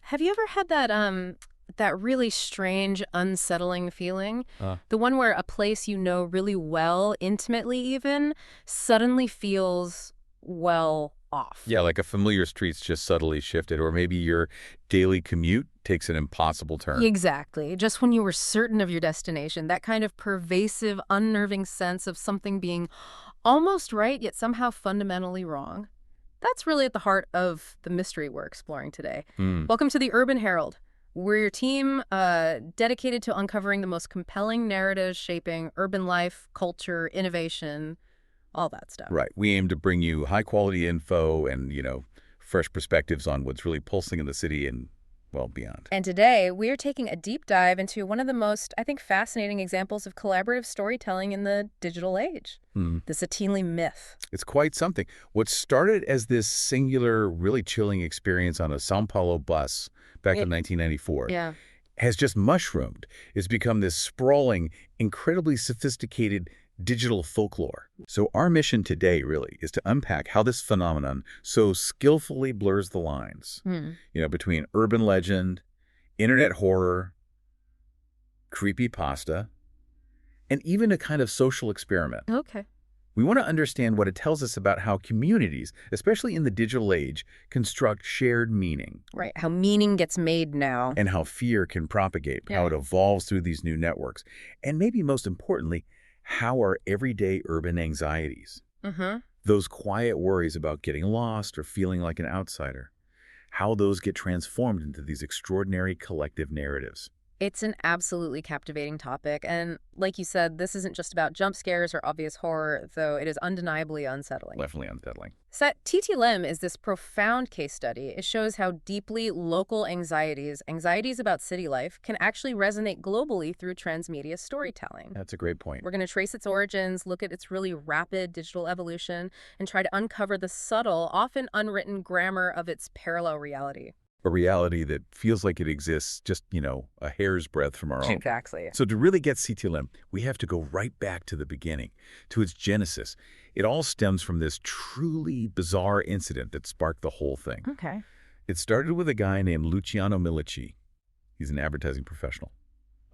Have you ever had that really strange, unsettling feeling? Uh, The one where a place you know really well, intimately even, suddenly feels, well, off. yeah, like a familiar street's just subtly shifted, or maybe your daily commute takes an impossible turn. Exactly. Just when you were certain of your destination, that kind of pervasive, unnerving sense of something being almost right, yet somehow fundamentally wrong. That's really at the heart of the mystery we're exploring today. Hmm. Welcome to the Urban Herald. We're your team dedicated to uncovering the most compelling narratives shaping urban life, culture, innovation, all that stuff. Right. We aim to bring you high-quality info and, fresh perspectives on what's really pulsing in the city and, well, beyond. And today, we're taking a deep dive into one of the most, I think, fascinating examples of collaborative storytelling in the digital age, Hmm. the Setealém myth. It's quite something. What started as this singular, really chilling experience on a São Paulo bus back in 1994 Yeah. has just mushroomed. It's become this sprawling, incredibly sophisticated digital folklore. So our mission today really is to unpack how this phenomenon so skillfully blurs the lines, between urban legend, internet horror, creepypasta, and even a kind of social experiment. Okay. We want to understand what it tells us about how communities, especially in the digital age, construct shared meaning, Right. How meaning gets made now. and how fear can propagate, how Yeah. it evolves through these new networks, and maybe most importantly, how our everyday urban anxieties, Mm-hmm. those quiet worries about getting lost or feeling like an outsider, how those get transformed into these extraordinary collective narratives. It's an absolutely captivating topic, and like you said, this isn't just about jump scares or obvious horror, though it is undeniably unsettling. Definitely unsettling. Setealém is this profound case study. It shows how deeply local anxieties about city life, can actually resonate globally through transmedia storytelling. That's a great point. We're going to trace its origins, look at its really rapid digital evolution, and try to uncover the subtle, often unwritten grammar of its parallel reality. A reality that feels like it exists just, a hair's breadth from our own. Exactly. So to really get Setealém, we have to go right back to the beginning, to its genesis. It all stems from this truly bizarre incident that sparked the whole thing. Okay. It started with a guy named Luciano Milici. He's an advertising professional,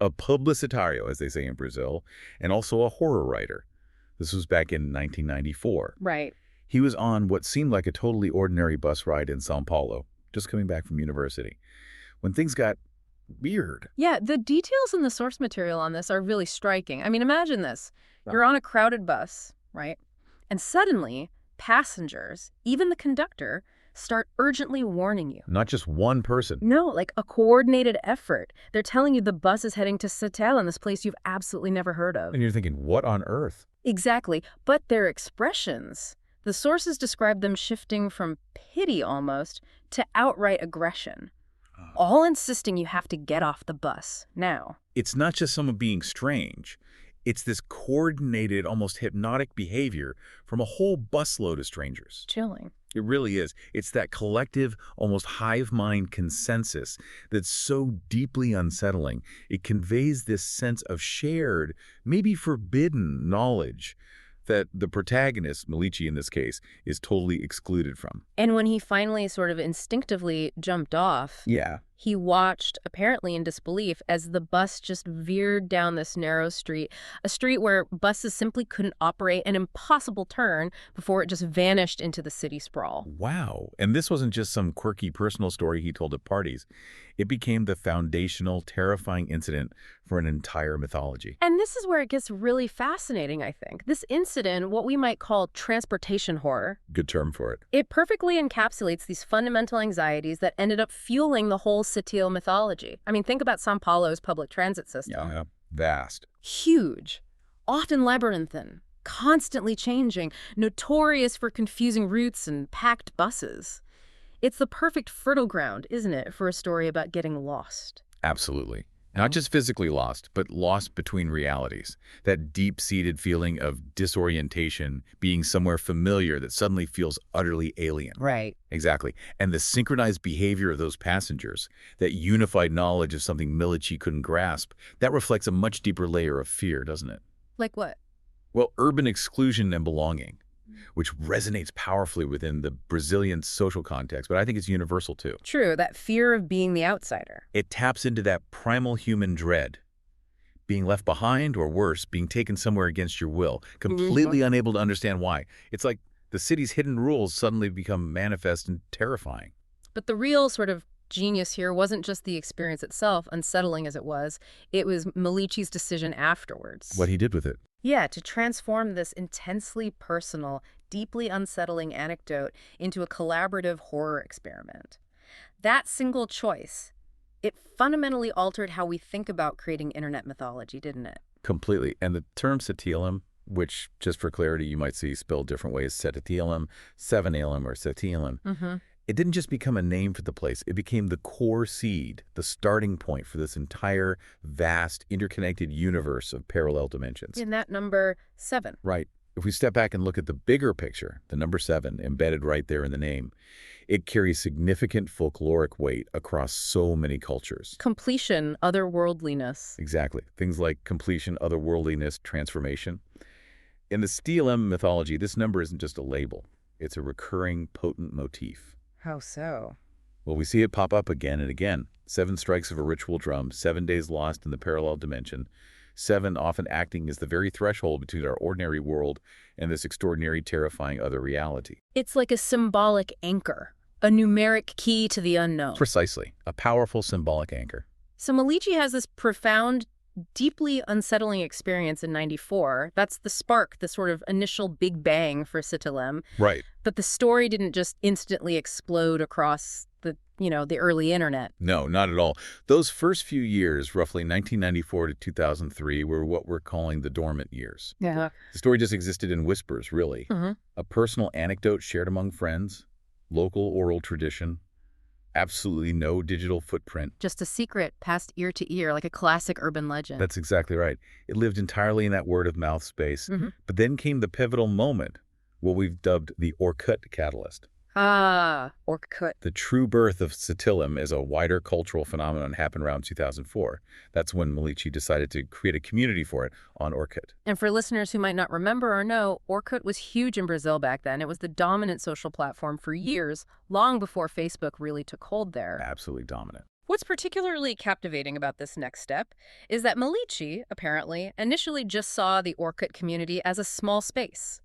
a publicitario, as they say in Brazil, and also a horror writer. This was back in 1994. Right. He was on what seemed like a totally ordinary bus ride in São Paulo, just coming back from university, when things got weird. Yeah, the details in the source material on this are really striking. I mean, imagine this. Yeah. You're on a crowded bus, right? And suddenly, passengers, even the conductor, start urgently warning you. Not just one person. No, like a coordinated effort. They're telling you the bus is heading to Setealém, this place you've absolutely never heard of. And you're thinking, what on earth? Exactly. But their expressions, the sources describe them shifting from pity almost to outright aggression, all insisting you have to get off the bus now. It's not just someone being strange. It's this coordinated, almost hypnotic behavior from a whole busload of strangers. Chilling. It really is. It's that collective, almost hive mind consensus that's so deeply unsettling. It conveys this sense of shared, maybe forbidden knowledge that the protagonist, Milici in this case, is totally excluded from. And when he finally sort of instinctively jumped off, Yeah. he watched, apparently in disbelief, as the bus just veered down this narrow street, a street where buses simply couldn't operate, an impossible turn before it just vanished into the city sprawl. Wow. And this wasn't just some quirky personal story he told at parties. It became the foundational, terrifying incident for an entire mythology. And this is where it gets really fascinating, I think. This incident, what we might call transportation horror, Good term for it. it perfectly encapsulates these fundamental anxieties that ended up fueling the whole Setealém mythology. I mean, think about São Paulo's public transit system. Yeah. Vast. Huge, often labyrinthine, constantly changing, notorious for confusing routes and packed buses. It's the perfect fertile ground, isn't it, for a story about getting lost? Absolutely. Not just physically lost, but lost between realities. That deep-seated feeling of disorientation, being somewhere familiar that suddenly feels utterly alien. Right. Exactly. And the synchronized behavior of those passengers, that unified knowledge of something Milici couldn't grasp, that reflects a much deeper layer of fear, doesn't it? Like what? Well, urban exclusion and belonging. which resonates powerfully within the Brazilian social context, but I think it's universal too. True, that fear of being the outsider. It taps into that primal human dread, being left behind or worse, being taken somewhere against your will, completely unable to understand why. It's like the city's hidden rules suddenly become manifest and terrifying. But the real sort of genius here wasn't just the experience itself, unsettling as it was Melici's decision afterwards. What he did with it. Yeah, to transform this intensely personal, deeply unsettling anecdote into a collaborative horror experiment. That single choice, it fundamentally altered how we think about creating internet mythology, didn't it? Completely. And the term Setealém, which, just for clarity, you might see spelled different ways, Setealém, Sevenalém, or Setealém, it didn't just become a name for the place. It became the core seed, the starting point for this entire, vast, interconnected universe of parallel dimensions. In that number 7. Right. If we step back and look at the bigger picture, the number 7, embedded right there in the name, it carries significant folkloric weight across so many cultures. Completion, otherworldliness. Exactly. Things like completion, otherworldliness, transformation. In the Setealém mythology, this number isn't just a label. It's a recurring, potent motif. How so? Well, we see it pop up again and again. 7 strikes of a ritual drum, 7 days lost in the parallel dimension, 7 often acting as the very threshold between our ordinary world and this extraordinary, terrifying other reality. It's like a symbolic anchor, a numeric key to the unknown. Precisely. A powerful symbolic anchor. So Melici has this profound, deeply unsettling experience in '94. That's the spark, the sort of initial big bang for Setealém. Right. But the story didn't just instantly explode across the early internet. No, not at all. Those first few years, roughly 1994 to 2003, were what we're calling the dormant years. Yeah. The story just existed in whispers, really. A personal anecdote shared among friends, local oral tradition, absolutely no digital footprint. Just a secret passed ear to ear, like a classic urban legend. That's exactly right. It lived entirely in that word-of-mouth space. But then came the pivotal moment, what we've dubbed the Orkut catalyst. Ah, Orkut. The true birth of Setealém as a wider cultural phenomenon happened around 2004. That's when Melici decided to create a community for it on Orkut. And for listeners who might not remember or know, Orkut was huge in Brazil back then. It was the dominant social platform for years, long before Facebook really took hold there. Absolutely dominant. What's particularly captivating about this next step is that Melici, apparently, initially just saw the Orkut community as a small space,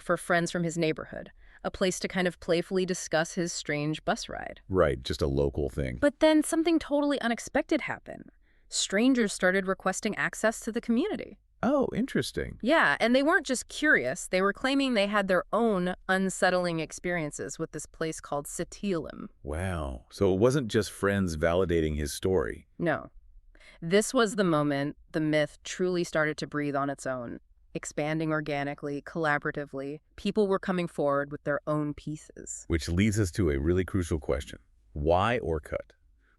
for friends from his neighborhood. A place to kind of playfully discuss his strange bus ride. Right, just a local thing. But then something totally unexpected happened. Strangers started requesting access to the community. Oh, interesting. Yeah, and they weren't just curious. They were claiming they had their own unsettling experiences with this place called Setealém. Wow. So it wasn't just friends validating his story. No. This was the moment the myth truly started to breathe on its own. Expanding organically, collaboratively, people were coming forward with their own pieces. Which leads us to a really crucial question. Why Orkut?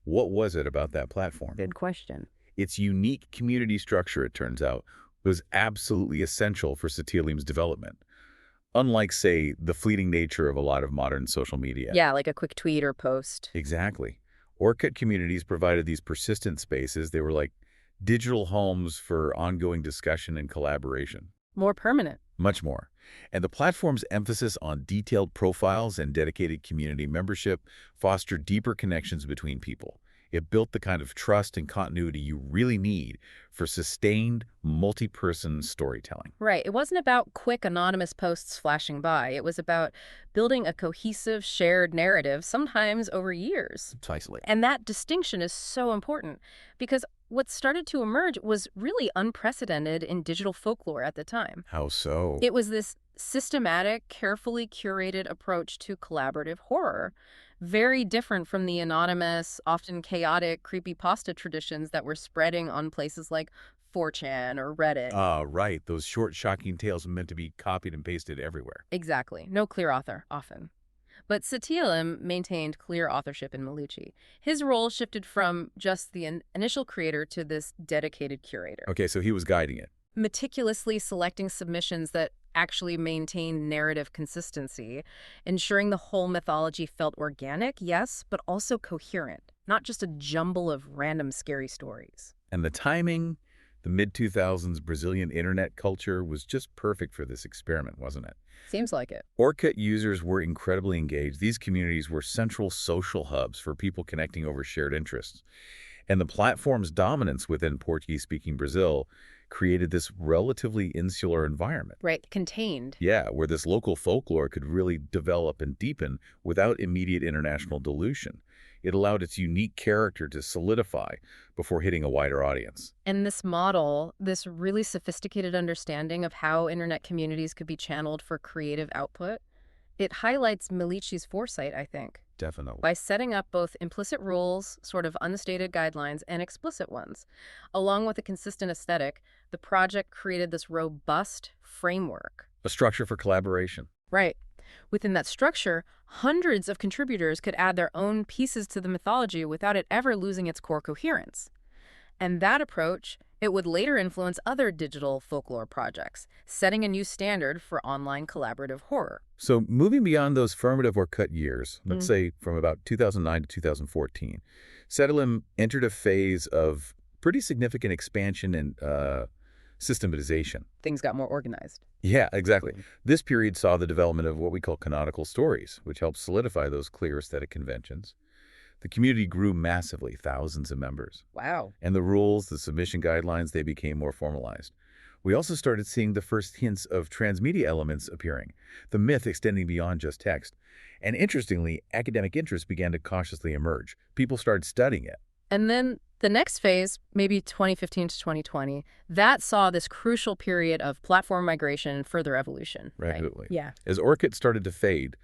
What was it about that platform? Good question. Its unique community structure, it turns out, was absolutely essential for Setealém's development. Unlike, say, the fleeting nature of a lot of modern social media. Yeah, like a quick tweet or post. Exactly. Orkut communities provided these persistent spaces. They were like digital homes for ongoing discussion and collaboration. More permanent. Much more. And the platform's emphasis on detailed profiles and dedicated community membership fostered deeper connections between people. It built the kind of trust and continuity you really need for sustained, multi-person storytelling. Right. It wasn't about quick, anonymous posts flashing by. It was about building a cohesive, shared narrative, sometimes over years. Precisely. And that distinction is so important because what started to emerge was really unprecedented in digital folklore at the time. How so? It was this systematic, carefully curated approach to collaborative horror, very different from the anonymous, often chaotic creepypasta traditions that were spreading on places like 4chan or Reddit. Right. Those short, shocking tales meant to be copied and pasted everywhere. Exactly. No clear author, often. But Setealém maintained clear authorship in Melici. His role shifted from just the initial creator to this dedicated curator. Okay, so he was guiding it. Meticulously selecting submissions that actually maintained narrative consistency, ensuring the whole mythology felt organic, yes, but also coherent, not just a jumble of random scary stories. And the timing, The mid-2000s Brazilian internet culture was just perfect for this experiment, wasn't it? Seems like it. Orkut users were incredibly engaged. These communities were central social hubs for people connecting over shared interests. And the platform's dominance within Portuguese-speaking Brazil created this relatively insular environment. Right, contained. Yeah, where this local folklore could really develop and deepen without immediate international dilution. It allowed its unique character to solidify before hitting a wider audience. And this model, this really sophisticated understanding of how internet communities could be channeled for creative output, it highlights Milici's foresight, I think, Definitely. by setting up both implicit rules, sort of unstated guidelines, and explicit ones. Along with a consistent aesthetic, the project created this robust framework. A structure for collaboration. Right. Within that structure, hundreds of contributors could add their own pieces to the mythology without it ever losing its core coherence. And that approach, it would later influence other digital folklore projects, setting a new standard for online collaborative horror. So moving beyond those formative or cut years, let's say from about 2009 to 2014, Setealém entered a phase of pretty significant expansion and systematization. Things got more organized. Yeah, exactly. This period saw the development of what we call canonical stories, which helped solidify those clear aesthetic conventions. The community grew massively, thousands of members. Wow. And the rules, the submission guidelines, they became more formalized. We also started seeing the first hints of transmedia elements appearing, the myth extending beyond just text. And interestingly, academic interest began to cautiously emerge. People started studying it. And then the next phase, maybe 2015 to 2020, that saw this crucial period of platform migration and further evolution. Right? Regularly. Yeah. As Orkut started to fade,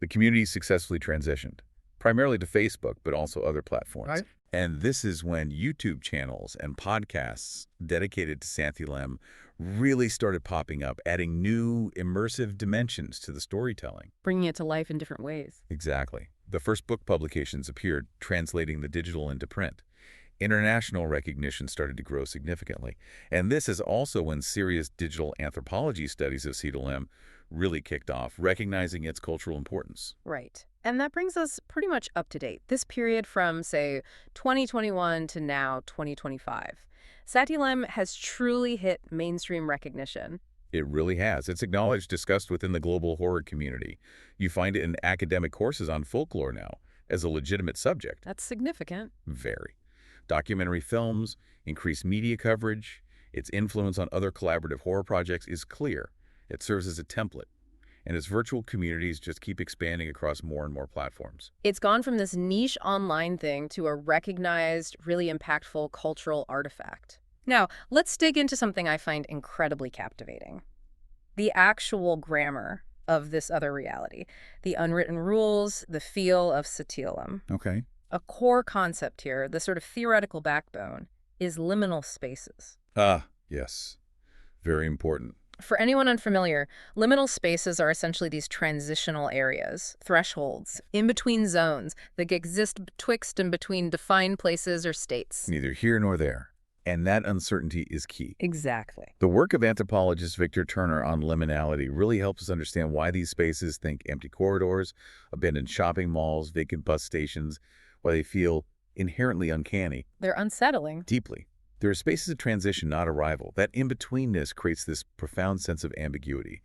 the community successfully transitioned, primarily to Facebook, but also other platforms. Right. And this is when YouTube channels and podcasts dedicated to Setealém really started popping up, adding new immersive dimensions to the storytelling. Bringing it to life in different ways. Exactly. The first book publications appeared, translating the digital into print. International recognition started to grow significantly. And this is also when serious digital anthropology studies of Setealém really kicked off, recognizing its cultural importance. Right. And that brings us pretty much up to date. This period from, say, 2021 to now 2025. Setealém has truly hit mainstream recognition. It really has. It's acknowledged, discussed within the global horror community. You find it in academic courses on folklore now as a legitimate subject. That's significant. Very. Documentary films, increased media coverage, its influence on other collaborative horror projects is clear. It serves as a template. And its virtual communities just keep expanding across more and more platforms. It's gone from this niche online thing to a recognized, really impactful cultural artifact. Now, let's dig into something I find incredibly captivating. The actual grammar of this other reality. The unwritten rules, the feel of Setealém. Okay. A core concept here, the sort of theoretical backbone, is liminal spaces. Ah, yes. Very important. For anyone unfamiliar, liminal spaces are essentially these transitional areas, thresholds, in-between zones that exist betwixt and between defined places or states. Neither here nor there. And that uncertainty is key. Exactly. The work of anthropologist Victor Turner on liminality really helps us understand why these spaces, think empty corridors, abandoned shopping malls, vacant bus stations, why they feel inherently uncanny. They're unsettling. Deeply. There are spaces of transition, not arrival. That in-betweenness creates this profound sense of ambiguity.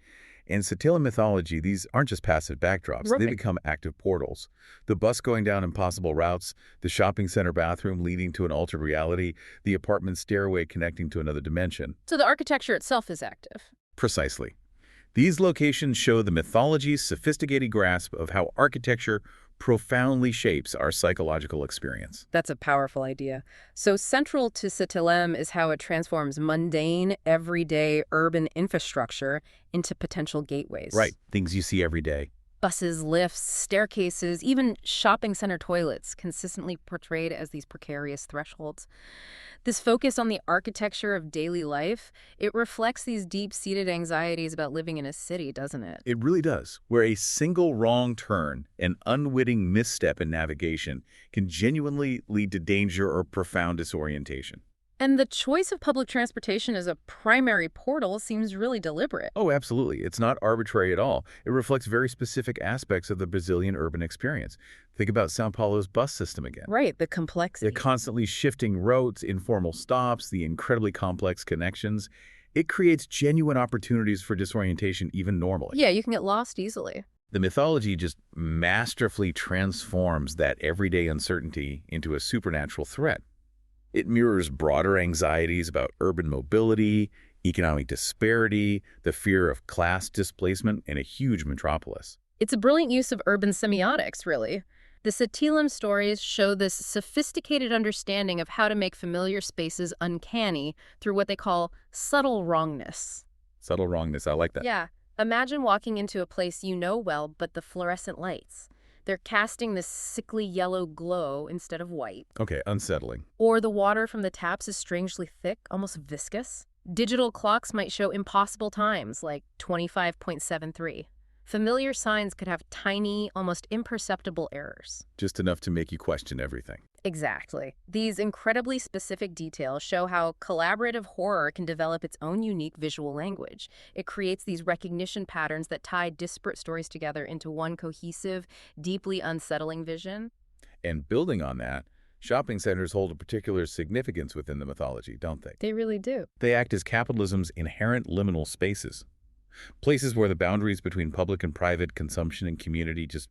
In Setealém mythology, these aren't just passive backdrops. Right. They become active portals. The bus going down impossible routes, the shopping center bathroom leading to an altered reality, the apartment stairway connecting to another dimension. So the architecture itself is active. Precisely. These locations show the mythology's sophisticated grasp of how architecture profoundly shapes our psychological experience. That's a powerful idea. So central to Setealém is how it transforms mundane, everyday urban infrastructure into potential gateways. Right. Things you see every day. Buses, lifts, staircases, even shopping center toilets consistently portrayed as these precarious thresholds. This focus on the architecture of daily life, it reflects these deep-seated anxieties about living in a city, doesn't it? It really does, where a single wrong turn, an unwitting misstep in navigation, can genuinely lead to danger or profound disorientation. And the choice of public transportation as a primary portal seems really deliberate. Oh, absolutely. It's not arbitrary at all. It reflects very specific aspects of the Brazilian urban experience. Think about São Paulo's bus system again. Right, the The complexity. constantly shifting routes, informal stops, the incredibly complex connections. It creates genuine opportunities for disorientation even normally. Yeah, you can get lost easily. The mythology just masterfully transforms that everyday uncertainty into a supernatural threat. It mirrors broader anxieties about urban mobility, economic disparity, the fear of class displacement in a huge metropolis. It's a brilliant use of urban semiotics, really. The Setealém stories show this sophisticated understanding of how to make familiar spaces uncanny through what they call subtle wrongness. Subtle wrongness, I like that. Yeah, imagine walking into a place you know well, but the fluorescent lights. They're casting this sickly yellow glow instead of white. Okay, unsettling. Or the water from the taps is strangely thick, almost viscous. Digital clocks might show impossible times, like 25.73. Familiar signs could have tiny, almost imperceptible errors. Just enough to make you question everything. Exactly. These incredibly specific details show how collaborative horror can develop its own unique visual language. It creates these recognition patterns that tie disparate stories together into one cohesive, deeply unsettling vision. And building on that, shopping centers hold a particular significance within the mythology, don't they? They really do. They act as capitalism's inherent liminal spaces. Places where the boundaries between public and private consumption and community just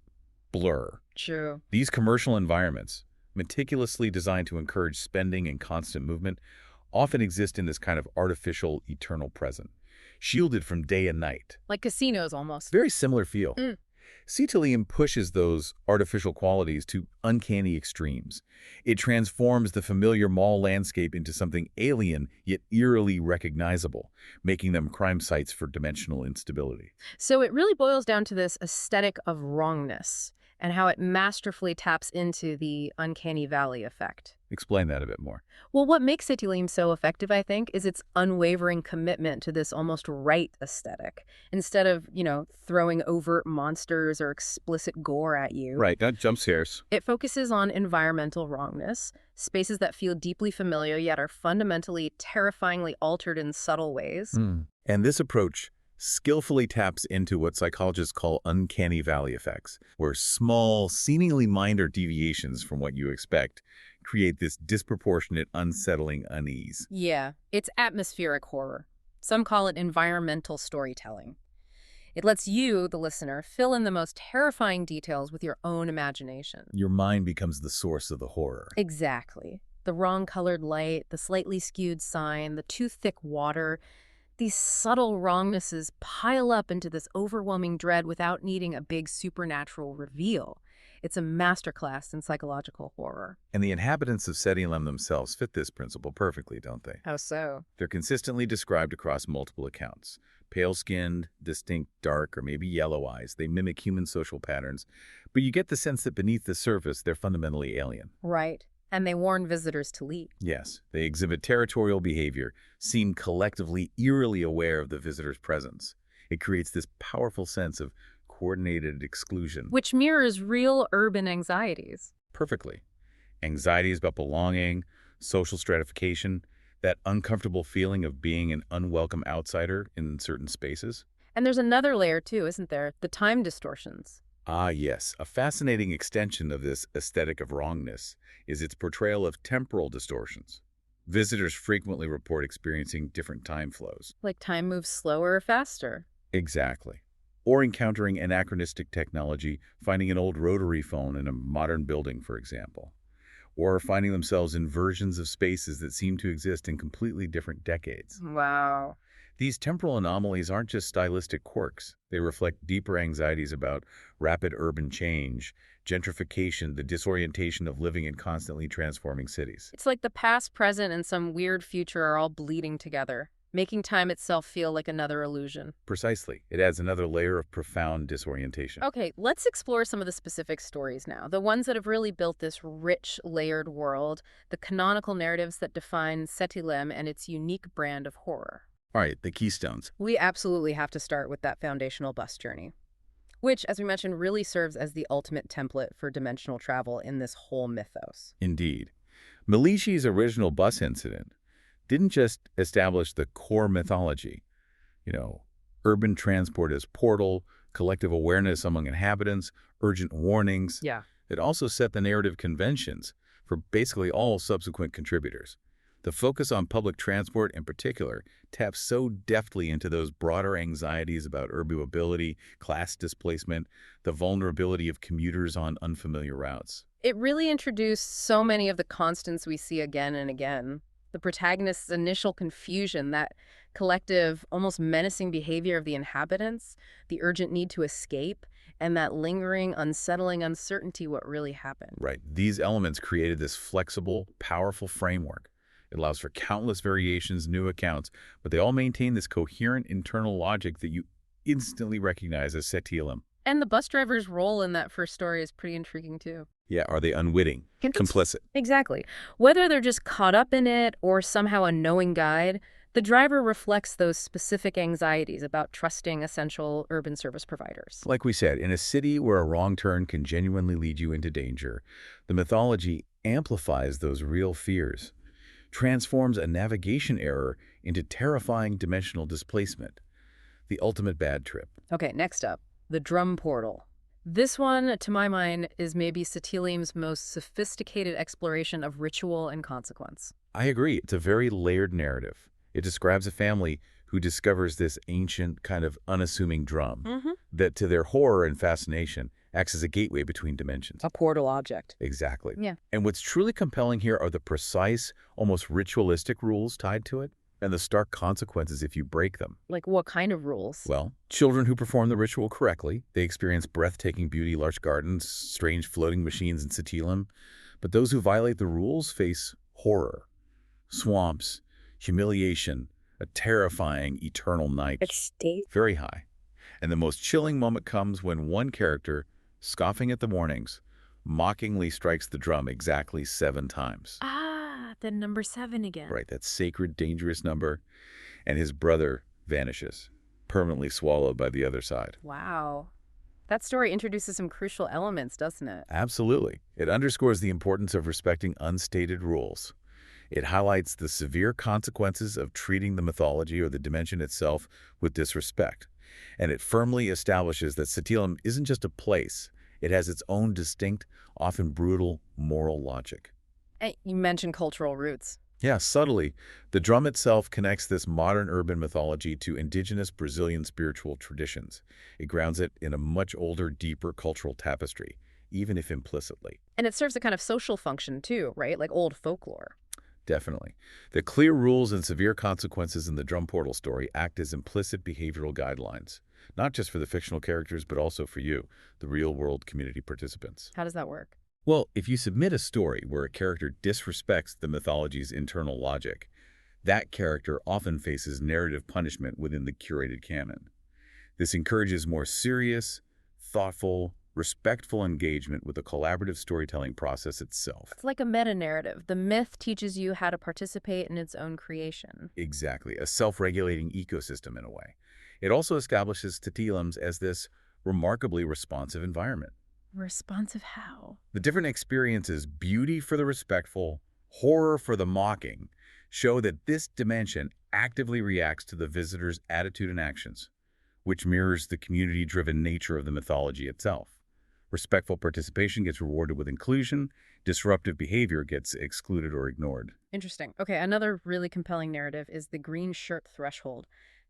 blur. True. These commercial environments, meticulously designed to encourage spending and constant movement, often exist in this kind of artificial, eternal present, shielded from day and night. Like casinos, almost. Very similar feel. Mm. Setealém pushes those artificial qualities to uncanny extremes. It transforms the familiar mall landscape into something alien yet eerily recognizable, making them crime sites for dimensional instability. So it really boils down to this aesthetic of wrongness and how it masterfully taps into the uncanny valley effect. Explain that a bit more. Well, what makes Setealém so effective, I think, is its unwavering commitment to this almost right aesthetic. Instead of, throwing overt monsters or explicit gore at you, Right, not jump scares. it focuses on environmental wrongness, spaces that feel deeply familiar yet are fundamentally, terrifyingly altered in subtle ways. And this approach skillfully taps into what psychologists call uncanny valley effects, where small, seemingly minor deviations from what you expect create this disproportionate, unsettling unease. Yeah, it's atmospheric horror. Some call it environmental storytelling. It lets you, the listener, fill in the most terrifying details with your own imagination. Your mind becomes the source of the horror. Exactly. The wrong-colored light, the slightly skewed sign, the too thick water. These subtle wrongnesses pile up into this overwhelming dread without needing a big supernatural reveal. It's a masterclass in psychological horror. And the inhabitants of Setealém themselves fit this principle perfectly, don't they? How so? They're consistently described across multiple accounts. Pale-skinned, distinct dark or maybe yellow eyes. They mimic human social patterns, but you get the sense that beneath the surface, they're fundamentally alien. Right. And they warn visitors to leave. Yes, they exhibit territorial behavior, seem collectively eerily aware of the visitor's presence. It creates this powerful sense of coordinated exclusion. Which mirrors real urban anxieties. Perfectly. Anxieties about belonging, social stratification, that uncomfortable feeling of being an unwelcome outsider in certain spaces. And there's another layer too, isn't there? The time distortions. Ah, yes. A fascinating extension of this aesthetic of wrongness is its portrayal of temporal distortions. Visitors frequently report experiencing different time flows. Like time moves slower or faster. Exactly. Or encountering anachronistic technology, finding an old rotary phone in a modern building, for example. Or finding themselves in versions of spaces that seem to exist in completely different decades. Wow. These temporal anomalies aren't just stylistic quirks. They reflect deeper anxieties about rapid urban change, gentrification, the disorientation of living in constantly transforming cities. It's like the past, present, and some weird future are all bleeding together, making time itself feel like another illusion. Precisely. It adds another layer of profound disorientation. Okay, let's explore some of the specific stories now. The ones that have really built this rich, layered world, the canonical narratives that define Setealém and its unique brand of horror. All right, the keystones. We absolutely have to start with that foundational bus journey, which, as we mentioned, really serves as the ultimate template for dimensional travel in this whole mythos. Indeed. Melici's original bus incident, didn't just establish the core mythology, you know, urban transport as portal, collective awareness among inhabitants, urgent warnings. Yeah. It also set the narrative conventions for basically all subsequent contributors. The focus on public transport in particular taps so deftly into those broader anxieties about urban mobility, class displacement, the vulnerability of commuters on unfamiliar routes. It really introduced so many of the constants we see again and again. The protagonist's initial confusion, that collective, almost menacing behavior of the inhabitants, the urgent need to escape, and that lingering, unsettling uncertainty what really happened. Right. These elements created this flexible, powerful framework. It allows for countless variations, new accounts, but they all maintain this coherent internal logic that you instantly recognize as Setealém. And the bus driver's role in that first story is pretty intriguing, too. Yeah, are they unwitting, complicit? Exactly. Whether they're just caught up in it or somehow a knowing guide, the driver reflects those specific anxieties about trusting essential urban service providers. Like we said, in a city where a wrong turn can genuinely lead you into danger, the mythology amplifies those real fears, transforms a navigation error into terrifying dimensional displacement, the ultimate bad trip. Okay, next up, the drum portal. This one, to my mind, is maybe Setealém's most sophisticated exploration of ritual and consequence. I agree. It's a very layered narrative. It describes a family who discovers this ancient, kind of unassuming drum that, to their horror and fascination, acts as a gateway between dimensions. A portal object. Exactly. Yeah. And what's truly compelling here are the precise, almost ritualistic rules tied to it, and the stark consequences if you break them. Like what kind of rules? Well, children who perform the ritual correctly, they experience breathtaking beauty, large gardens, strange floating machines in Setealém. But those who violate the rules face horror, swamps, humiliation, a terrifying eternal night. It stays. Very high. And the most chilling moment comes when one character, scoffing at the warnings, mockingly strikes the drum exactly 7 times. The number 7 again. Right, that sacred, dangerous number. And his brother vanishes, permanently swallowed by the other side. Wow. That story introduces some crucial elements, doesn't it? Absolutely. It underscores the importance of respecting unstated rules. It highlights the severe consequences of treating the mythology or the dimension itself with disrespect. And it firmly establishes that Setealém isn't just a place. It has its own distinct, often brutal, moral logic. And you mentioned cultural roots. Yeah, subtly, the drum itself connects this modern urban mythology to indigenous Brazilian spiritual traditions. It grounds it in a much older, deeper cultural tapestry, even if implicitly. And it serves a kind of social function too, right? Like old folklore. Definitely. The clear rules and severe consequences in the drum portal story act as implicit behavioral guidelines, not just for the fictional characters, but also for you, the real-world community participants. How does that work? Well, if you submit a story where a character disrespects the mythology's internal logic, that character often faces narrative punishment within the curated canon. This encourages more serious, thoughtful, respectful engagement with the collaborative storytelling process itself. It's like a meta-narrative. The myth teaches you how to participate in its own creation. Exactly, a self-regulating ecosystem in a way. It also establishes Setealém's as this remarkably responsive environment. Responsive how? The different experiences, beauty for the respectful, horror for the mocking, show that this dimension actively reacts to the visitor's attitude and actions, which mirrors the community-driven nature of the mythology itself. Respectful participation gets rewarded with inclusion, disruptive behavior gets excluded or ignored. Interesting. Okay, another really compelling narrative is the green shirt threshold.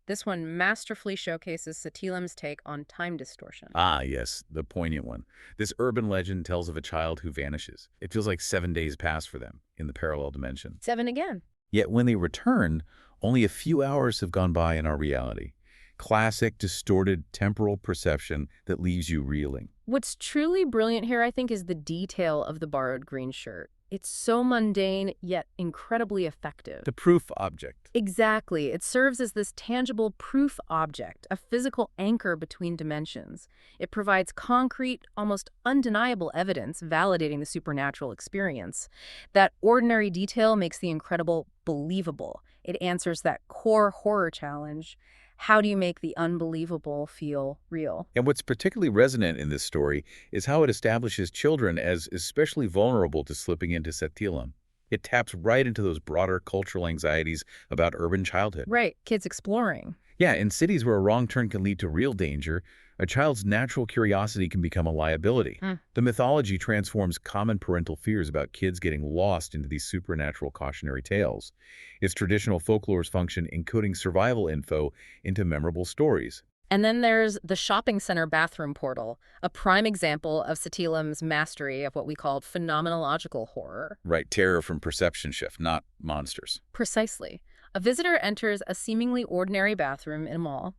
This one masterfully showcases Setealém's take on time distortion. Ah, yes, the poignant one. This urban legend tells of a child who vanishes. It feels like 7 days pass for them in the parallel dimension. 7 again. Yet when they return, only a few hours have gone by in our reality. Classic, distorted temporal perception that leaves you reeling. What's truly brilliant here, I think, is the detail of the borrowed green shirt. It's so mundane, yet incredibly effective. The proof object. Exactly. It serves as this tangible proof object, a physical anchor between dimensions. It provides concrete, almost undeniable evidence validating the supernatural experience. That ordinary detail makes the incredible believable. It answers that core horror challenge. How do you make the unbelievable feel real? And what's particularly resonant in this story is how it establishes children as especially vulnerable to slipping into Setealém. It taps right into those broader cultural anxieties about urban childhood. Right, kids exploring. Yeah, in cities where a wrong turn can lead to real danger, a child's natural curiosity can become a liability. Mm. The mythology transforms common parental fears about kids getting lost into these supernatural cautionary tales. Its traditional folklores function encoding survival info into memorable stories. And then there's the shopping center bathroom portal, a prime example of Setealém's mastery of what we called phenomenological horror. Right, terror from perception shift, not monsters. Precisely. A visitor enters a seemingly ordinary bathroom in a mall.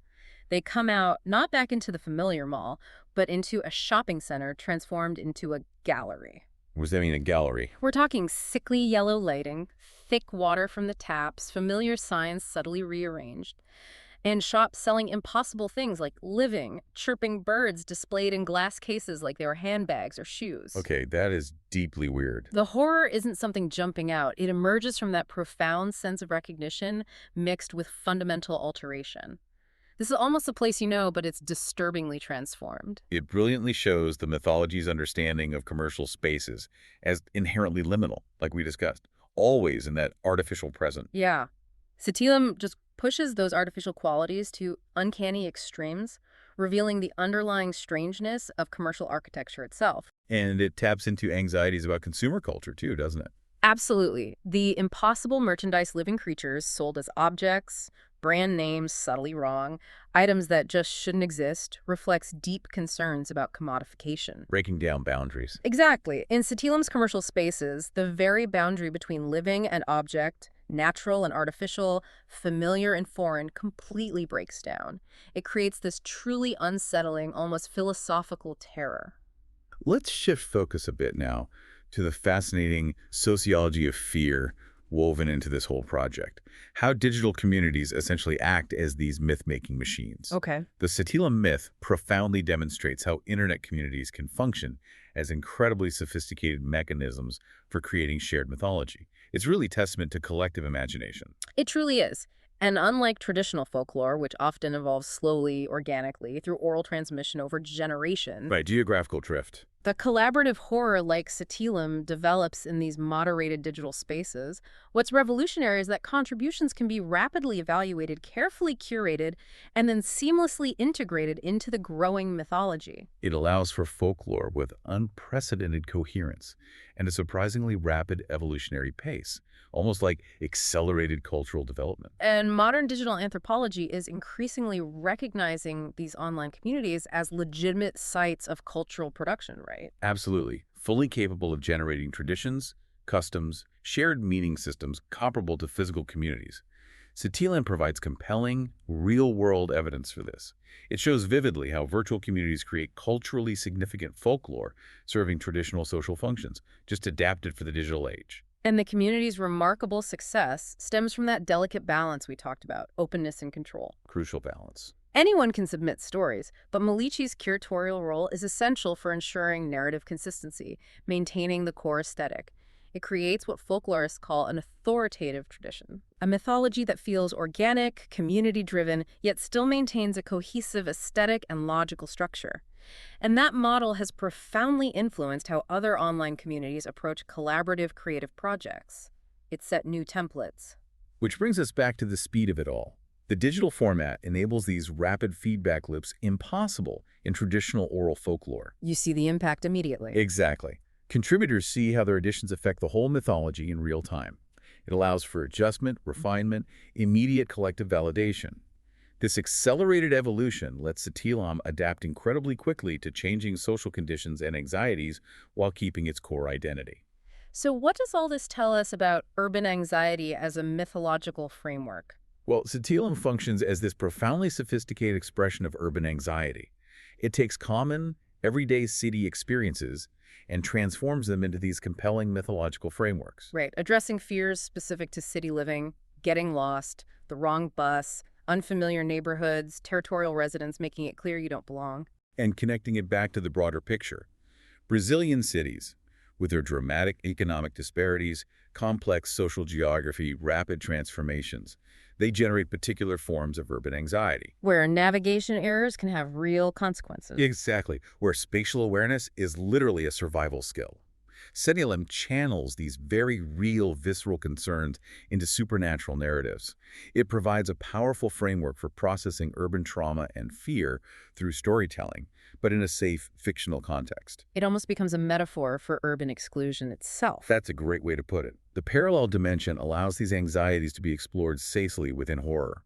They come out not back into the familiar mall, but into a shopping center transformed into a gallery. What does that mean, a gallery? We're talking sickly yellow lighting, thick water from the taps, familiar signs subtly rearranged, and shops selling impossible things like living, chirping birds displayed in glass cases like they were handbags or shoes. Okay, that is deeply weird. The horror isn't something jumping out. It emerges from that profound sense of recognition mixed with fundamental alteration. This is almost a place you know, but it's disturbingly transformed. It brilliantly shows the mythology's understanding of commercial spaces as inherently liminal, like we discussed, always in that artificial present. Yeah. Setealém just pushes those artificial qualities to uncanny extremes, revealing the underlying strangeness of commercial architecture itself. And it taps into anxieties about consumer culture too, doesn't it? Absolutely. The impossible merchandise living creatures sold as objects, brand names subtly wrong, items that just shouldn't exist, reflects deep concerns about commodification. Breaking down boundaries. Exactly. In Setealém's commercial spaces, the very boundary between living and object, natural and artificial, familiar and foreign, completely breaks down. It creates this truly unsettling, almost philosophical terror. Let's shift focus a bit now to the fascinating sociology of fear woven into this whole project. How digital communities essentially act as these myth-making machines. Okay. The Setealém myth profoundly demonstrates how internet communities can function as incredibly sophisticated mechanisms for creating shared mythology. It's really testament to collective imagination. It truly is. And unlike traditional folklore, which often evolves slowly, organically, through oral transmission over generations, Right, geographical drift. the collaborative horror like Setealém develops in these moderated digital spaces. What's revolutionary is that contributions can be rapidly evaluated, carefully curated, and then seamlessly integrated into the growing mythology. It allows for folklore with unprecedented coherence and a surprisingly rapid evolutionary pace, almost like accelerated cultural development. And modern digital anthropology is increasingly recognizing these online communities as legitimate sites of cultural production, right? Absolutely. Fully capable of generating traditions, customs, shared meaning systems comparable to physical communities. Setealém provides compelling, real-world evidence for this. It shows vividly how virtual communities create culturally significant folklore serving traditional social functions, just adapted for the digital age. And the community's remarkable success stems from that delicate balance we talked about, openness and control. Crucial balance. Anyone can submit stories, but Malici's curatorial role is essential for ensuring narrative consistency, maintaining the core aesthetic. It creates what folklorists call an authoritative tradition, a mythology that feels organic, community-driven, yet still maintains a cohesive aesthetic and logical structure. And that model has profoundly influenced how other online communities approach collaborative creative projects. It set new templates. Which brings us back to the speed of it all. The digital format enables these rapid feedback loops impossible in traditional oral folklore. You see the impact immediately. Exactly. Contributors see how their additions affect the whole mythology in real time. It allows for adjustment, refinement, immediate collective validation. This accelerated evolution lets Setealém adapt incredibly quickly to changing social conditions and anxieties while keeping its core identity. So what does all this tell us about urban anxiety as a mythological framework? Well, Setealém functions as this profoundly sophisticated expression of urban anxiety. It takes common, everyday city experiences and transforms them into these compelling mythological frameworks. Right, addressing fears specific to city living, getting lost, the wrong bus, unfamiliar neighborhoods, territorial residents making it clear you don't belong. And connecting it back to the broader picture. Brazilian cities, with their dramatic economic disparities, complex social geography, rapid transformations, they generate particular forms of urban anxiety. Where navigation errors can have real consequences. Exactly, where spatial awareness is literally a survival skill. Setealém channels these very real, visceral concerns into supernatural narratives. It provides a powerful framework for processing urban trauma and fear through storytelling, but in a safe, fictional context. It almost becomes a metaphor for urban exclusion itself. That's a great way to put it. The parallel dimension allows these anxieties to be explored safely within horror.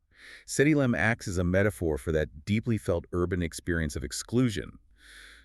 Setealém acts as a metaphor for that deeply felt urban experience of exclusion.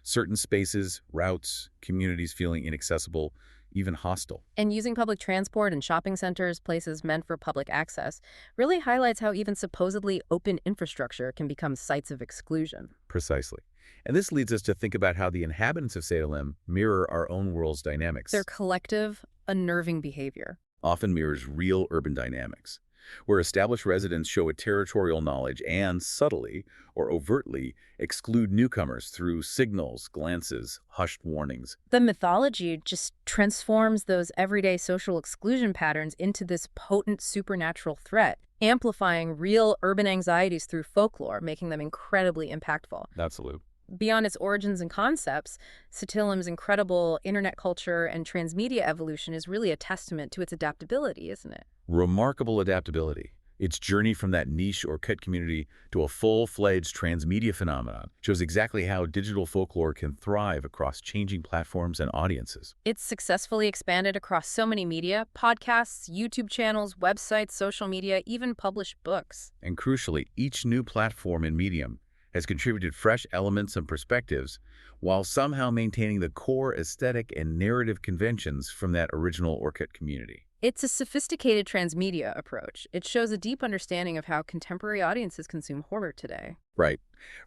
Certain spaces, routes, communities feeling inaccessible, even hostile. And using public transport and shopping centers, places meant for public access, really highlights how even supposedly open infrastructure can become sites of exclusion. Precisely. And this leads us to think about how the inhabitants of Setealém mirror our own world's dynamics. Their collective, unnerving behavior often mirrors real urban dynamics, where established residents show a territorial knowledge and subtly or overtly exclude newcomers through signals, glances, hushed warnings. The mythology just transforms those everyday social exclusion patterns into this potent supernatural threat, amplifying real urban anxieties through folklore, making them incredibly impactful. Absolutely. Beyond its origins and concepts, Setealém's incredible internet culture and transmedia evolution is really a testament to its adaptability, isn't it? Remarkable adaptability. Its journey from that niche Orkut community to a full-fledged transmedia phenomenon shows exactly how digital folklore can thrive across changing platforms and audiences. It's successfully expanded across so many media, podcasts, YouTube channels, websites, social media, even published books. And crucially, each new platform and medium has contributed fresh elements and perspectives while somehow maintaining the core aesthetic and narrative conventions from that original Orkut community. It's a sophisticated transmedia approach. It shows a deep understanding of how contemporary audiences consume horror today. Right.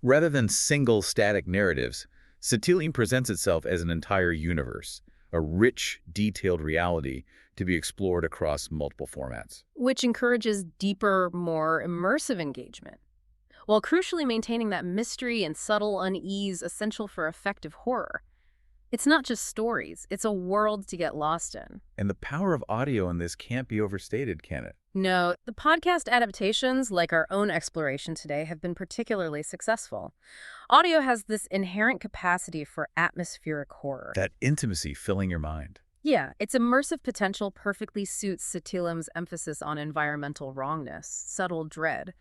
Rather than single static narratives, Setealém presents itself as an entire universe, a rich, detailed reality to be explored across multiple formats. Which encourages deeper, more immersive engagement, while crucially maintaining that mystery and subtle unease essential for effective horror. It's not just stories, it's a world to get lost in. And the power of audio in this can't be overstated, can it? No, the podcast adaptations, like our own exploration today, have been particularly successful. Audio has this inherent capacity for atmospheric horror. That intimacy filling your mind. Yeah, its immersive potential perfectly suits Setealém's emphasis on environmental wrongness, subtle dread.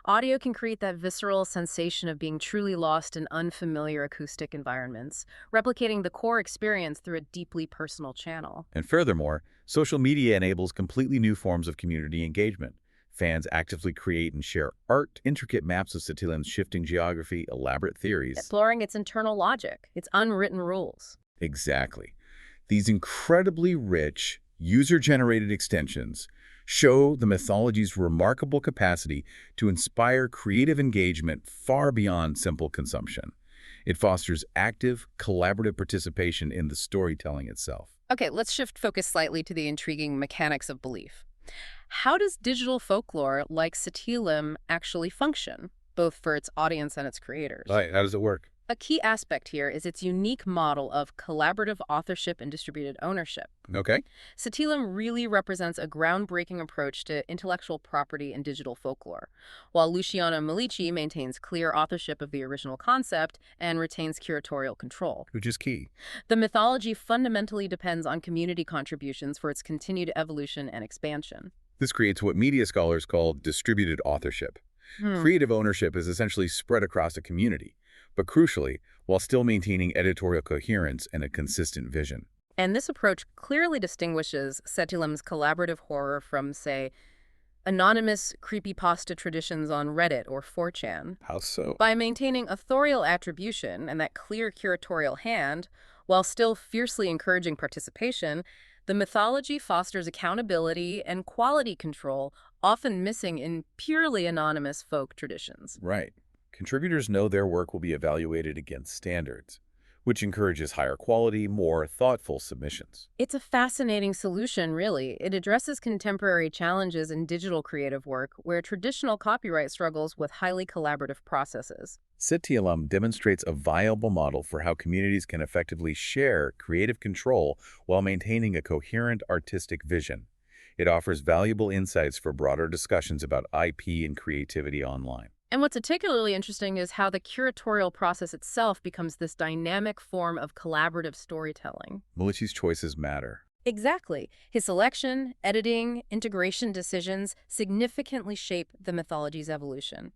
Audio can create that visceral sensation of being truly lost in unfamiliar acoustic environments, replicating the core experience through a deeply personal channel. And furthermore, social media enables completely new forms of community engagement. Fans actively create and share art, intricate maps of Setealém's shifting geography, elaborate theories. Exploring its internal logic, its unwritten rules. Exactly. These incredibly rich, user-generated extensions show the mythology's remarkable capacity to inspire creative engagement far beyond simple consumption. It fosters active, collaborative participation in the storytelling itself. Okay, let's shift focus slightly to the intriguing mechanics of belief. How does digital folklore like Setealém actually function, both for its audience and its creators? Right, how does it work? A key aspect here is its unique model of collaborative authorship and distributed ownership. Okay. Setealém really represents a groundbreaking approach to intellectual property in digital folklore, while Luciano Milici maintains clear authorship of the original concept and retains curatorial control. Which is key. The mythology fundamentally depends on community contributions for its continued evolution and expansion. This creates what media scholars call distributed authorship. Creative ownership is essentially spread across a community, but crucially, while still maintaining editorial coherence and a consistent vision. And this approach clearly distinguishes Setealém's collaborative horror from, say, anonymous creepypasta traditions on Reddit or 4chan. How so? By maintaining authorial attribution and that clear curatorial hand, while still fiercely encouraging participation, the mythology fosters accountability and quality control, often missing in purely anonymous folk traditions. Right. Contributors know their work will be evaluated against standards, which encourages higher quality, more thoughtful submissions. It's a fascinating solution, really. It addresses contemporary challenges in digital creative work where traditional copyright struggles with highly collaborative processes. Setealém demonstrates a viable model for how communities can effectively share creative control while maintaining a coherent artistic vision. It offers valuable insights for broader discussions about IP and creativity online. And what's particularly interesting is how the curatorial process itself becomes this dynamic form of collaborative storytelling. Militi's choices matter. Exactly. His selection, editing, integration decisions significantly shape the mythology's evolution.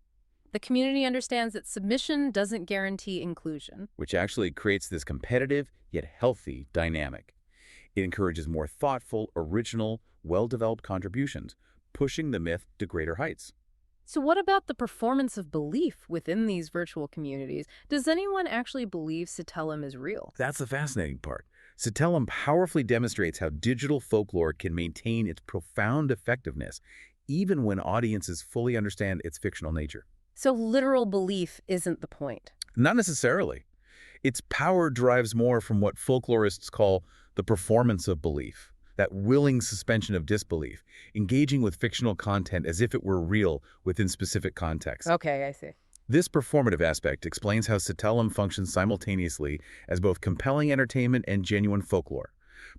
The community understands that submission doesn't guarantee inclusion. Which actually creates this competitive yet healthy dynamic. It encourages more thoughtful, original, well-developed contributions, pushing the myth to greater heights. So what about the performance of belief within these virtual communities? Does anyone actually believe Setealém is real? That's the fascinating part. Setealém powerfully demonstrates how digital folklore can maintain its profound effectiveness, even when audiences fully understand its fictional nature. So literal belief isn't the point. Not necessarily. Its power derives more from what folklorists call the performance of belief, that willing suspension of disbelief, engaging with fictional content as if it were real within specific contexts. Okay, I see. This performative aspect explains how Setealém functions simultaneously as both compelling entertainment and genuine folklore.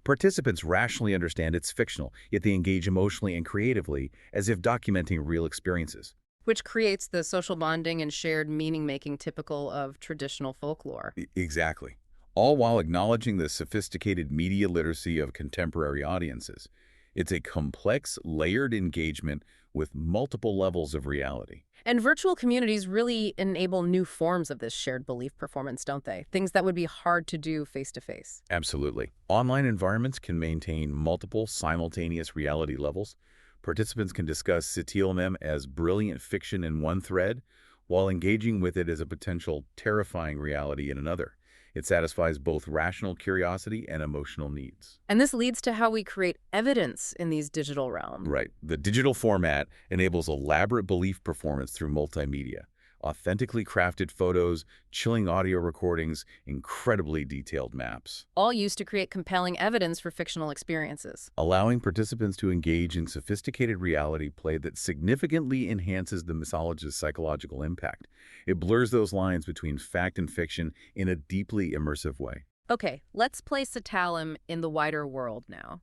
Participants rationally understand it's fictional, yet they engage emotionally and creatively as if documenting real experiences. Which creates the social bonding and shared meaning-making typical of traditional folklore. Exactly. All while acknowledging the sophisticated media literacy of contemporary audiences. It's a complex, layered engagement with multiple levels of reality. And virtual communities really enable new forms of this shared belief performance, don't they? Things that would be hard to do face-to-face. Absolutely. Online environments can maintain multiple simultaneous reality levels. Participants can discuss Setealém as brilliant fiction in one thread, while engaging with it as a potential terrifying reality in another. It satisfies both rational curiosity and emotional needs. And this leads to how we create evidence in these digital realms. Right. The digital format enables elaborate belief performance through multimedia. Authentically crafted photos, chilling audio recordings, incredibly detailed maps. All used to create compelling evidence for fictional experiences. Allowing participants to engage in sophisticated reality play that significantly enhances the mythologist's psychological impact. It blurs those lines between fact and fiction in a deeply immersive way. Okay, let's place Setealém in the wider world now.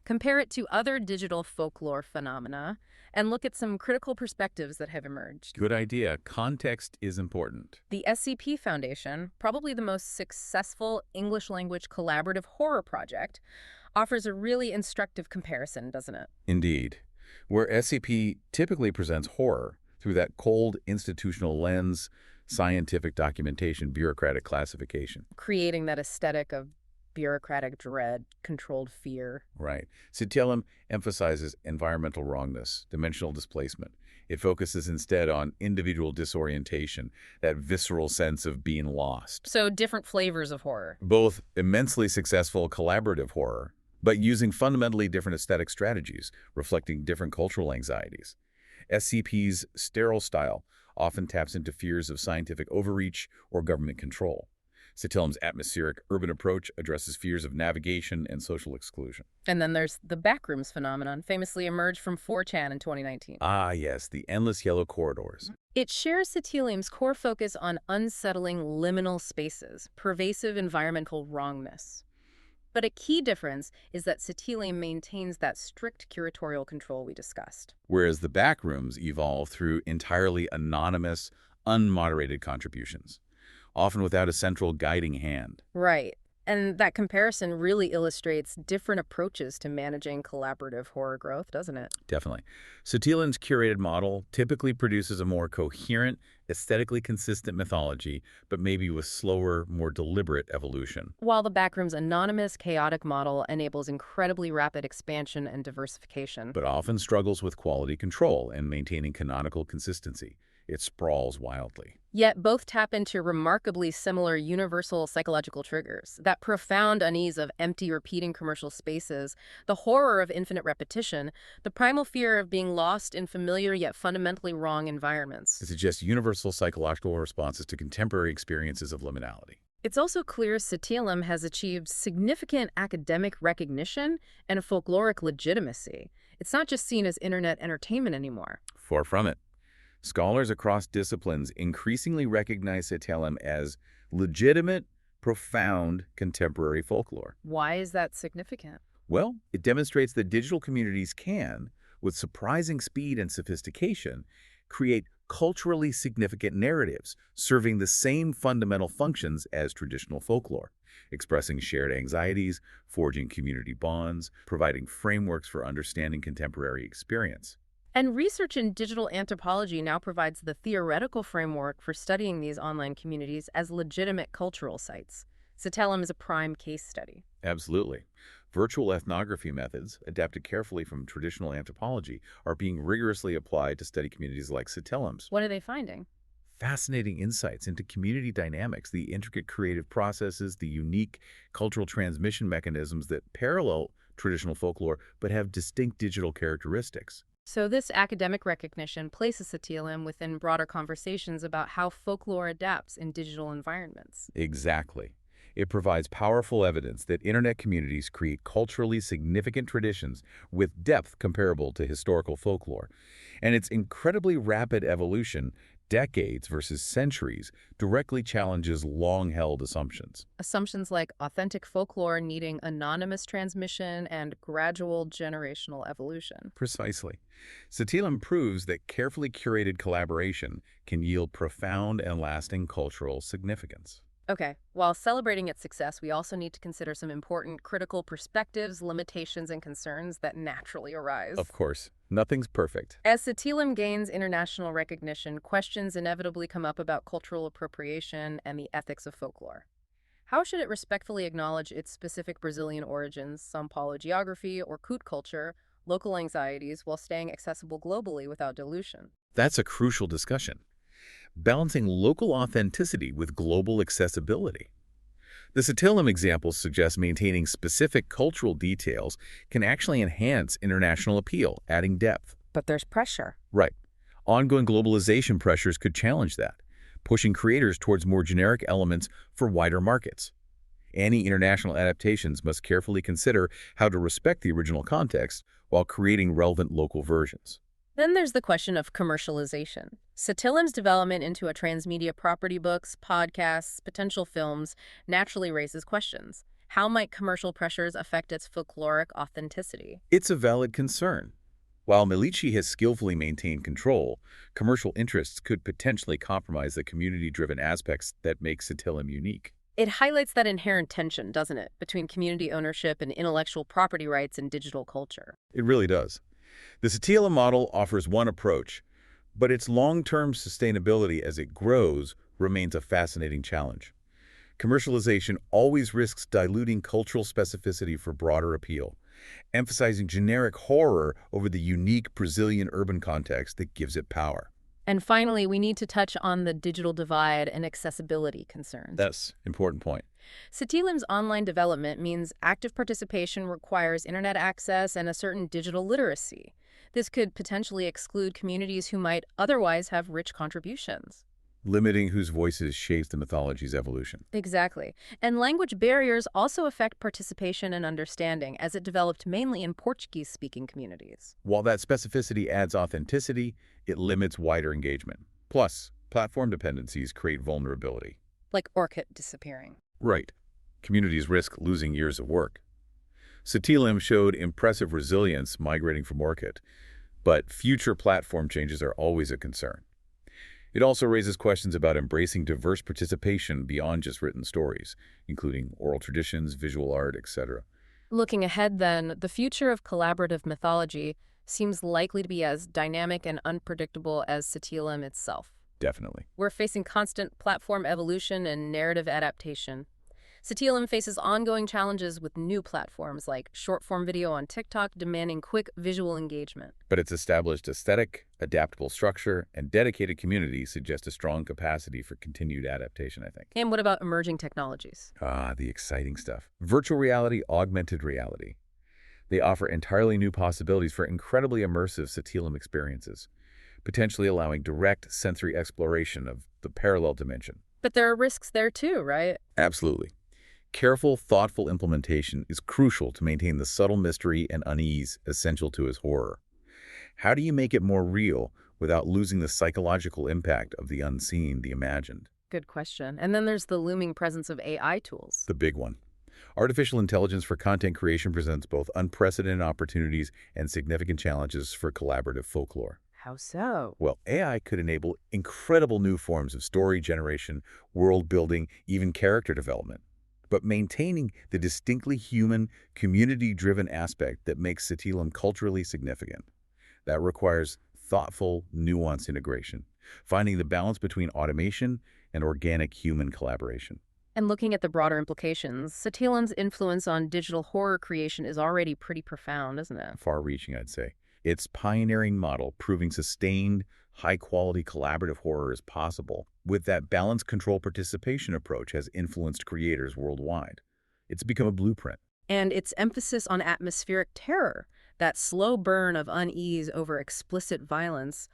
Compare it to other digital folklore phenomena and look at some critical perspectives that have emerged. Good idea. Context is important. The SCP Foundation, probably the most successful English-language collaborative horror project, offers a really instructive comparison, doesn't it? Indeed. Where SCP typically presents horror through that cold institutional lens, scientific documentation, bureaucratic classification. Creating that aesthetic of bureaucratic dread, controlled fear. Right. Setealém emphasizes environmental wrongness, dimensional displacement. It focuses instead on individual disorientation, that visceral sense of being lost. So different flavors of horror. Both immensely successful collaborative horror, but using fundamentally different aesthetic strategies, reflecting different cultural anxieties. SCP's sterile style often taps into fears of scientific overreach or government control. Setealém's atmospheric urban approach addresses fears of navigation and social exclusion. And then there's the backrooms phenomenon, famously emerged from 4chan in 2019. Ah, yes, the endless yellow corridors. It shares Setealém's core focus on unsettling liminal spaces, pervasive environmental wrongness. But a key difference is that Setealém maintains that strict curatorial control we discussed. Whereas the backrooms evolve through entirely anonymous, unmoderated contributions, often without a central guiding hand. Right. And that comparison really illustrates different approaches to managing collaborative horror growth, doesn't it? Definitely. Setealém's curated model typically produces a more coherent, aesthetically consistent mythology, but maybe with slower, more deliberate evolution. While the backroom's anonymous, chaotic model enables incredibly rapid expansion and diversification. But often struggles with quality control and maintaining canonical consistency. It sprawls wildly. Yet both tap into remarkably similar universal psychological triggers. That profound unease of empty, repeating commercial spaces, the horror of infinite repetition, the primal fear of being lost in familiar yet fundamentally wrong environments. It suggests universal psychological responses to contemporary experiences of liminality. It's also clear Setealém has achieved significant academic recognition and a folkloric legitimacy. It's not just seen as internet entertainment anymore. Far from it. Scholars across disciplines increasingly recognize Setealém as legitimate, profound contemporary folklore. Why is that significant? Well, it demonstrates that digital communities can, with surprising speed and sophistication, create culturally significant narratives, serving the same fundamental functions as traditional folklore, expressing shared anxieties, forging community bonds, providing frameworks for understanding contemporary experience. And research in digital anthropology now provides the theoretical framework for studying these online communities as legitimate cultural sites. Setealém is a prime case study. Absolutely. Virtual ethnography methods, adapted carefully from traditional anthropology, are being rigorously applied to study communities like Setealém's. What are they finding? Fascinating insights into community dynamics, the intricate creative processes, the unique cultural transmission mechanisms that parallel traditional folklore but have distinct digital characteristics. So this academic recognition places Setealém within broader conversations about how folklore adapts in digital environments. Exactly. It provides powerful evidence that internet communities create culturally significant traditions with depth comparable to historical folklore. And its incredibly rapid evolution, decades versus centuries, directly challenges long-held assumptions. Assumptions like authentic folklore needing anonymous transmission and gradual generational evolution. Precisely. Setealém proves that carefully curated collaboration can yield profound and lasting cultural significance. Okay, while celebrating its success, we also need to consider some important critical perspectives, limitations, and concerns that naturally arise. Of course, nothing's perfect. As Setealém gains international recognition, questions inevitably come up about cultural appropriation and the ethics of folklore. How should it respectfully acknowledge its specific Brazilian origins, São Paulo geography, Orkut culture, local anxieties, while staying accessible globally without dilution? That's a crucial discussion. Balancing local authenticity with global accessibility. The Setealém examples suggest maintaining specific cultural details can actually enhance international appeal, adding depth. But there's pressure. Right. Ongoing globalization pressures could challenge that, pushing creators towards more generic elements for wider markets. Any international adaptations must carefully consider how to respect the original context while creating relevant local versions. Then there's the question of commercialization. Setealém's development into a transmedia property, books, podcasts, potential films, naturally raises questions. How might commercial pressures affect its folkloric authenticity? It's a valid concern. While Mythology has skillfully maintained control, commercial interests could potentially compromise the community-driven aspects that make Setealém unique. It highlights that inherent tension, doesn't it, between community ownership and intellectual property rights in digital culture. It really does. The Setealém model offers one approach, but its long-term sustainability as it grows remains a fascinating challenge. Commercialization always risks diluting cultural specificity for broader appeal, emphasizing generic horror over the unique Brazilian urban context that gives it power. And finally, we need to touch on the digital divide and accessibility concerns. That's an important point. Setealém's online development means active participation requires internet access and a certain digital literacy. This could potentially exclude communities who might otherwise have rich contributions. Limiting whose voices shapes the mythology's evolution. Exactly. And language barriers also affect participation and understanding, as it developed mainly in Portuguese-speaking communities. While that specificity adds authenticity, it limits wider engagement. Plus, platform dependencies create vulnerability. Like Orkut disappearing. Right. Communities risk losing years of work. Setealém showed impressive resilience migrating from Orkut, but future platform changes are always a concern. It also raises questions about embracing diverse participation beyond just written stories, including oral traditions, visual art, etc. Looking ahead, then, the future of collaborative mythology seems likely to be as dynamic and unpredictable as Setealém itself. Definitely. We're facing constant platform evolution and narrative adaptation. Setealém faces ongoing challenges with new platforms like short-form video on TikTok demanding quick visual engagement. But its established aesthetic, adaptable structure, and dedicated community suggest a strong capacity for continued adaptation, I think. And what about emerging technologies? Ah, the exciting stuff. Virtual reality, augmented reality. They offer entirely new possibilities for incredibly immersive Setealém experiences, potentially allowing direct sensory exploration of the parallel dimension. But there are risks there too, right? Absolutely. Careful, thoughtful implementation is crucial to maintain the subtle mystery and unease essential to his horror. How do you make it more real without losing the psychological impact of the unseen, the imagined? Good question. And then there's the looming presence of AI tools. The big one. Artificial intelligence for content creation presents both unprecedented opportunities and significant challenges for collaborative folklore. How so? Well, AI could enable incredible new forms of story generation, world building, even character development. But maintaining the distinctly human, community-driven aspect that makes Setealém culturally significant. That requires thoughtful, nuanced integration, finding the balance between automation and organic human collaboration. And looking at the broader implications, Setealém's influence on digital horror creation is already pretty profound, isn't it? Far-reaching, I'd say. Its pioneering model proving sustained, high-quality collaborative horror is possible, with that balanced control participation approach has influenced creators worldwide. It's become a blueprint. And its emphasis on atmospheric terror, that slow burn of unease over explicit violence,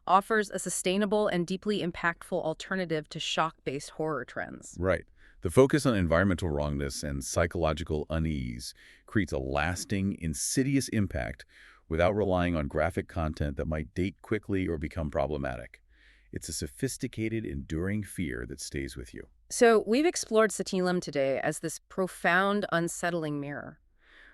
offers a sustainable and deeply impactful alternative to shock-based horror trends. Right. The focus on environmental wrongness and psychological unease creates a lasting, insidious impact without relying on graphic content that might date quickly or become problematic. It's a sophisticated, enduring fear that stays with you. So we've explored Setealém today as this profound, unsettling mirror,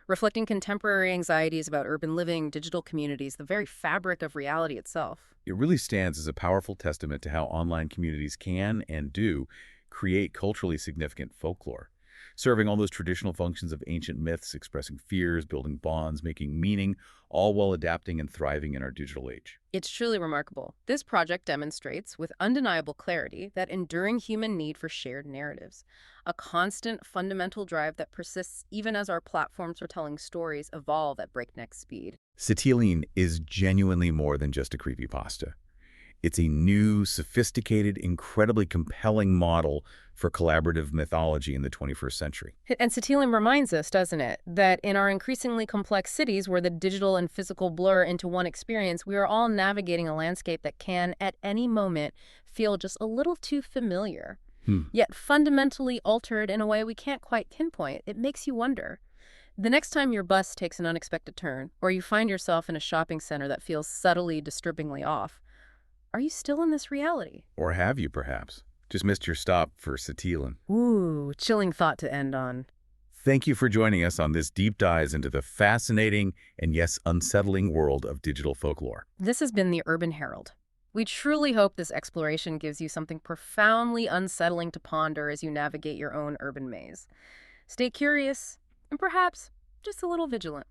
reflecting contemporary anxieties about urban living, digital communities, the very fabric of reality itself. It really stands as a powerful testament to how online communities can and do create culturally significant folklore, serving all those traditional functions of ancient myths, expressing fears, building bonds, making meaning, all while adapting and thriving in our digital age. It's truly remarkable. This project demonstrates with undeniable clarity that enduring human need for shared narratives, a constant fundamental drive that persists even as our platforms for telling stories evolve at breakneck speed. Setealém is genuinely more than just a creepypasta. It's a new, sophisticated, incredibly compelling model for collaborative mythology in the 21st century. And Setealém reminds us, doesn't it, that in our increasingly complex cities where the digital and physical blur into one experience, we are all navigating a landscape that can, at any moment, feel just a little too familiar, yet fundamentally altered in a way we can't quite pinpoint. It makes you wonder. The next time your bus takes an unexpected turn, or you find yourself in a shopping center that feels subtly, disturbingly off, are you still in this reality? Or have you, perhaps? Just missed your stop for Setealém. Ooh, chilling thought to end on. Thank you for joining us on this deep dive into the fascinating and, yes, unsettling world of digital folklore. This has been the Urban Herald. We truly hope this exploration gives you something profoundly unsettling to ponder as you navigate your own urban maze. Stay curious and perhaps just a little vigilant.